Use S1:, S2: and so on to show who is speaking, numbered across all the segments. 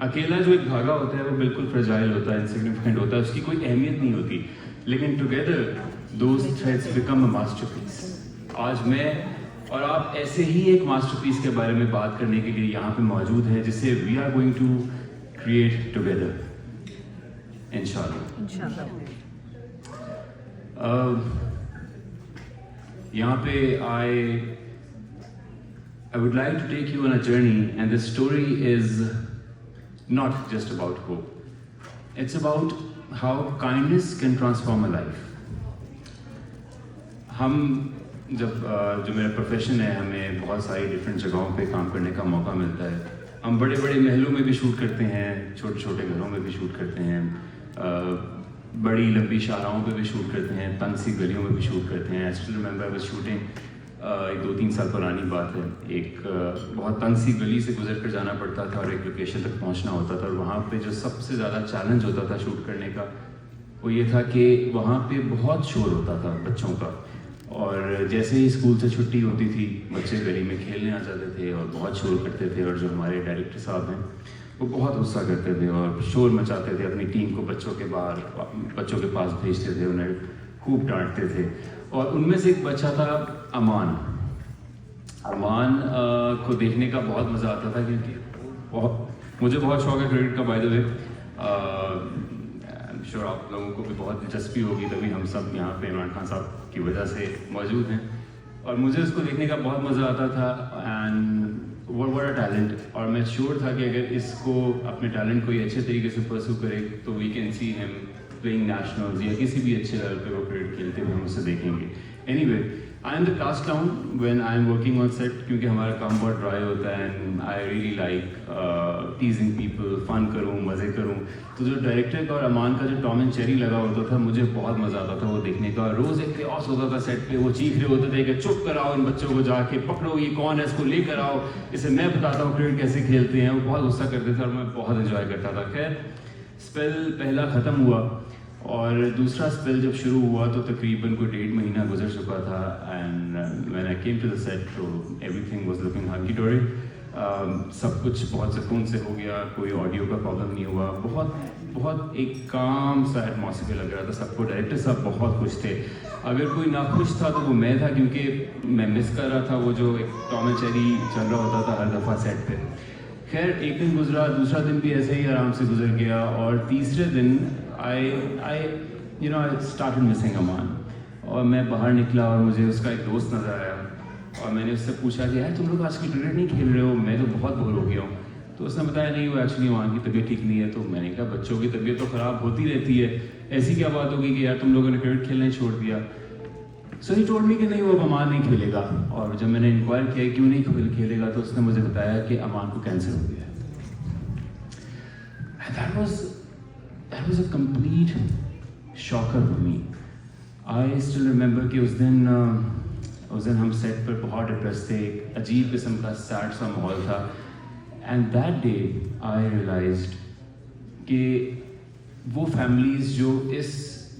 S1: اکیلا جو ایک دھاگا ہوتا ہے وہ بالکل فریجائل ہوتا ہے, انسگنیفیکنٹ ہوتا ہے, اس کی کوئی اہمیت نہیں ہوتی, لیکن together those threads become a masterpiece. آج میں اور آپ ایسے ہی ایک ماسٹر پیس کے بارے میں بات کرنے کے لیے یہاں پہ موجود ہیں, جسے we are going to create together انشاءاللہ. یہاں پہ I would like to take you on a journey, and this story is not just about hope. It's about how kindness can transform a life. ہم جب جو میرا profession ہے, ہمیں بہت ساری ڈفرینٹ جگہوں پہ کام کرنے کا موقع ملتا ہے. ہم بڑے بڑے محلوں میں بھی شوٹ کرتے ہیں, چھوٹے چھوٹے گھروں میں بھی شوٹ کرتے ہیں, بڑی لمبی شاہراہوں پہ بھی شوٹ کرتے ہیں, تنگ سی گلیوں میں بھی شوٹ کرتے ہیں. I still remember I was shooting 2-3 سال پرانی بات ہے, ایک بہت تنگ سی گلی سے گزر کر جانا پڑتا تھا اور ایک لوکیشن تک پہنچنا ہوتا تھا, اور وہاں پہ جو سب سے زیادہ چیلنج ہوتا تھا شوٹ کرنے کا وہ یہ تھا کہ وہاں پہ بہت شور ہوتا تھا بچوں کا, اور جیسے ہی اسکول سے چھٹی ہوتی تھی بچے گلی میں کھیلنے آ جاتے تھے اور بہت شور کرتے تھے, اور جو ہمارے ڈائریکٹر صاحب ہیں وہ بہت غصہ کرتے تھے اور شور مچاتے تھے, اپنی ٹیم کو بچوں کے پاس بھیجتے تھے, انہیں خوب ڈانٹتے تھے. اور ان میں سے ایک بچہ تھا امان کو دیکھنے کا بہت مزہ آتا تھا, کیونکہ مجھے بہت شوق ہے کرکٹ کا. By the way I am sure آپ لوگوں کو بھی بہت دلچسپی ہوگی, تبھی ہم سب یہاں پہ عمران خان صاحب کی وجہ سے موجود ہیں, اور مجھے اس کو دیکھنے کا بہت مزہ آتا تھا. اینڈ what a ٹیلنٹ, اور میں شیور تھا کہ اگر اس کو اپنے ٹیلنٹ کو یہ اچھے طریقے سے پرسو کرے تو وی کین سی ہم پلینگ نیشنلز یا کسی بھی اچھے لیول پہ وہ کرکٹ کھیلتے ہوئے ہم اسے دیکھیں گے. Anyway I am the class clown when I am working on set, کیونکہ ہمارا کام بہت ڈرائی ہوتا ہے, and I really like teasing people, fun کروں, مزے کروں. تو جو ڈائریکٹر کا اور امان کا جو ٹام اینڈ چیری لگا ہوتا تھا, مجھے بہت مزہ آتا تھا وہ دیکھنے کا. روز ایک کیوس ہوتا تھا سیٹ پہ, وہ چیخ رہے ہوتے تھے کہ چپ کراؤ ان بچوں کو, جا کے پکڑو, یہ کون ہے, اس کو لے کر آؤ, اسے میں بتاتا ہوں کرکٹ کیسے کھیلتے ہیں. وہ بہت غصہ کرتے تھے اور میں بہت انجوائے کرتا تھا. خیر اسپیل پہلا ختم ہوا, اور دوسرا اسپیل جب شروع ہوا تو تقریباً کوئی 1.5 مہینہ گزر چکا تھا. And when I came to the set تو everything was looking hunky dory. سب کچھ بہت سکون سے ہو گیا, کوئی آڈیو کا پرابلم نہیں ہوا, بہت ایک کام سا ایٹماسفیئر لگ رہا تھا سب کو. ڈائریکٹر صاحب بہت خوش تھے, اگر کوئی ناخوش تھا تو وہ میں تھا, کیونکہ میں مس کر رہا تھا وہ جو ایک ٹام اینڈ چیری چل رہا ہوتا تھا ہر دفعہ سیٹ پہ. خیر ایک دن گزرا, دوسرا دن بھی ایسے ہی آرام سے گزر گیا, اور تیسرے دن I started missing امان. اور میں باہر نکلا اور مجھے اس کا ایک دوست نظر آیا, اور میں نے اس سے پوچھا کہ یار تم لوگ آج کل کرکٹ نہیں کھیل رہے ہو, میں تو بہت بور ہو گیا ہوں. تو اس نے بتایا نہیں, وہ ایکچولی امان کی طبیعت ٹھیک نہیں ہے. تو میں نے کہا بچوں کی طبیعت تو خراب ہوتی رہتی ہے, ایسی کیا بات ہوگی کہ یار تم لوگوں نے کرکٹ کھیلنا ہی چھوڑ دیا. سو ہی ٹولڈ می کہ نہیں, وہ امان نہیں کھیلے گا. اور جب میں نے انکوائر کیا کیوں نہیں کھیلے گا, تو اس نے مجھے بتایا کہ امان کو کینسر ہو گیا. That was a complete shocker for me. I still remember کہ اس دن ہم سیٹ پر بہت ڈپریس تھے, ایک عجیب قسم کا سیڈ سا ماحول تھا. And that day I realized کہ وہ فیملیز جو اس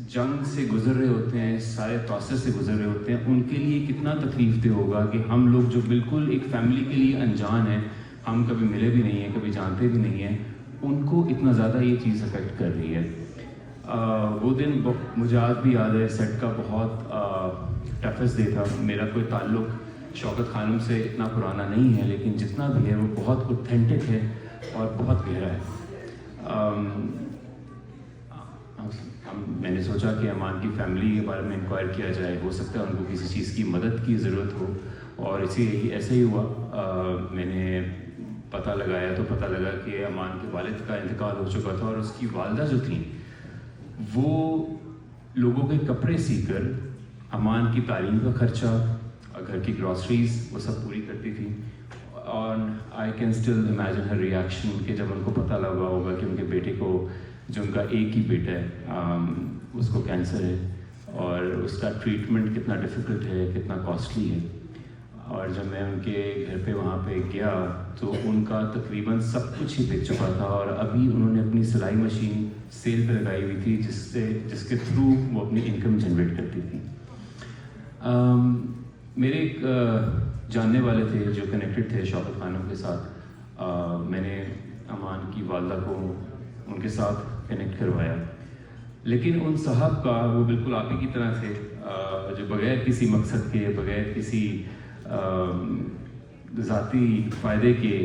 S1: جنگ سے گزر رہے ہوتے ہیں, اس سارے پروسیس سے گزر رہے ہوتے ہیں, ان کے لیے کتنا تکلیف دہ ہوگا کہ ہم لوگ جو بالکل ایک فیملی کے لیے انجان ہیں, ہم کبھی ملے بھی نہیں ہیں, کبھی جانتے بھی نہیں ہیں, ان کو اتنا زیادہ یہ چیز افیکٹ کر رہی ہے. وہ دن مجھے آج بھی یاد ہے, سیٹ کا بہت ٹفسٹ ڈے تھا. میرا کوئی تعلق شوکت خانم سے اتنا پرانا نہیں ہے, لیکن جتنا بھی ہے وہ بہت اوتھینٹک ہے اور بہت گہرا ہے. میں نے سوچا کہ امان کی فیملی کے بارے میں انکوائر کیا جائے, ہو سکتا ہے ان کو کسی چیز کی مدد کی ضرورت ہو. اور ایسے ہی ہوا. میں نے پتہ لگایا تو پتہ لگا کہ امان کے والد کا انتقال ہو چکا تھا, اور اس کی والدہ جو تھیں وہ لوگوں کے کپڑے سی کر امان کی تعلیم کا خرچہ اور گھر کی گراسریز وہ سب پوری کرتی تھی. اور I can still imagine Hare reaction کہ جب ان کو پتہ لگا ہوگا کہ ان کے بیٹے کو, جو ان کا ایک ہی بیٹا ہے, اس کو کینسر ہے, اور اس کا ٹریٹمنٹ کتنا ڈیفیکلٹ ہے, کتنا کاسٹلی ہے. اور جب میں ان کے گھر پہ وہاں پہ گیا تو ان کا تقریباً سب کچھ ہی بک چکا تھا, اور ابھی انہوں نے اپنی سلائی مشین سیل پہ لگائی ہوئی تھی جس کے تھرو وہ اپنی انکم جنریٹ کرتی تھی. میرے ایک جاننے والے تھے جو کنیکٹڈ تھے شوکت خانم کے ساتھ. میں نے امان کی والدہ کو ان کے ساتھ کنیکٹ کروایا. لیکن ان صاحب کا وہ بالکل آپ ہی کی طرح تھے, جو بغیر کسی مقصد کے, بغیر کسی ذاتی فائدے کے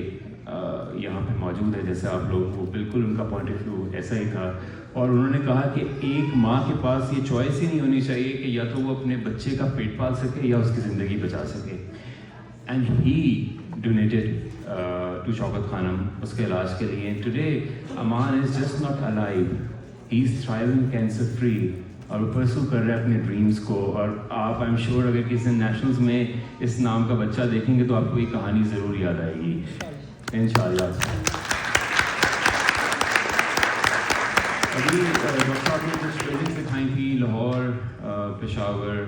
S1: یہاں پہ موجود ہے جیسے آپ لوگ. وہ بالکل ان کا پوائنٹ آف ویو ایسا ہی تھا, اور انہوں نے کہا کہ ایک ماں کے پاس یہ چوائس ہی نہیں ہونی چاہیے کہ یا تو وہ اپنے بچے کا پیٹ پال سکے یا اس کی زندگی بچا سکے. اینڈ ہی ڈونیٹڈ ٹو شوکت خانم اس کے علاج کے لیے. ٹوڈے امان is just not alive, he is thriving cancer free, اور وہ پرسو کر رہے ہیں اپنے ڈریمز کو. اور آپ آئی ایم شیور اگر کسی نیشنلز میں اس نام کا بچہ دیکھیں گے تو آپ کو یہ کہانی ضرور یاد آئے گی انشاءاللہ. ابھی ڈاکٹر صاحب نے کچھ بلڈنگس دکھائی تھی, لاہور, پشاور,